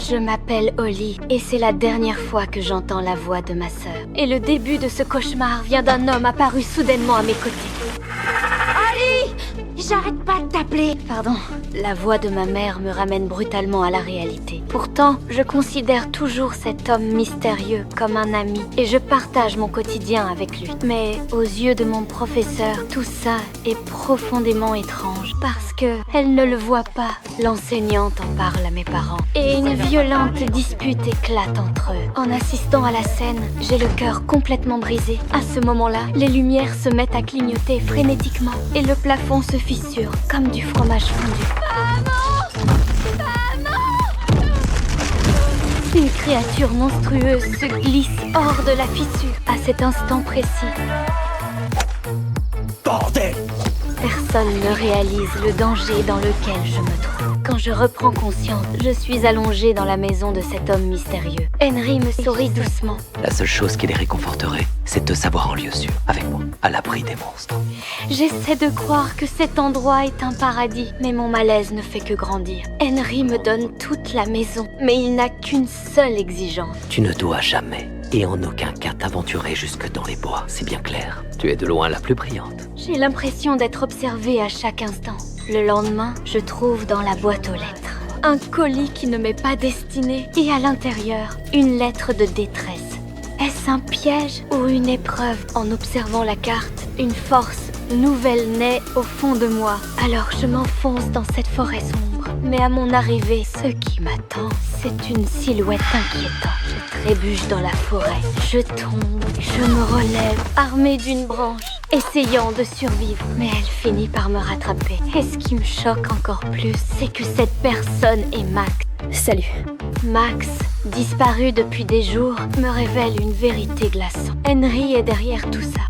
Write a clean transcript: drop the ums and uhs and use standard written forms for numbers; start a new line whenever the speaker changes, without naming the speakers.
Je m'appelle Holly et c'est la dernière fois que j'entends la voix de ma sœur. Et le début de ce cauchemar vient d'un homme apparu soudainement à mes côtés. Holly! J'arrête pas de t'appeler. Pardon. La voix de ma mère me ramène brutalement à la réalité. Pourtant, je considère toujours cet homme mystérieux comme un ami et je partage mon quotidien avec lui. Mais aux yeux de mon professeur, tout ça est profondément étrange parce que elle ne le voit pas. L'enseignante en parle à mes parents et une violente dispute éclate entre eux. En assistant à la scène, j'ai le cœur complètement brisé. À ce moment-là, les lumières se mettent à clignoter frénétiquement et le plafond se fissure comme du fromage fondu. Une créature monstrueuse se glisse hors de la fissure à cet instant précis.
Bordel!
Personne ne réalise le danger dans lequel je me trouve. Quand je reprends conscience, je suis allongée dans la maison de cet homme mystérieux. Henry me sourit doucement.
La seule chose qui les réconforterait, c'est de te savoir en lieu sûr, avec moi, à l'abri des monstres.
J'essaie de croire que cet endroit est un paradis, mais mon malaise ne fait que grandir. Henry me donne toute la maison, mais il n'a qu'une seule exigence.
Tu ne dois jamais, et en aucun cas t'aventurer jusque dans les bois, c'est bien clair. Tu es de loin la plus brillante.
J'ai l'impression d'être observée à chaque instant. Le lendemain, je trouve dans la boîte aux lettres un colis qui ne m'est pas destiné et à l'intérieur, une lettre de détresse. Est-ce un piège ou une épreuve? En observant la carte, une force nouvelle naît au fond de moi. Alors je m'enfonce dans cette forêt sombre. Mais à mon arrivée, ce qui m'attend, c'est une silhouette inquiétante. Je trébuche dans la forêt. Je tombe, je me relève, armée d'une branche, essayant de survivre. Mais elle finit par me rattraper. Et ce qui me choque encore plus, c'est que cette personne est Max.
Salut.
Max, disparu depuis des jours, me révèle une vérité glaçante. Henry est derrière tout ça.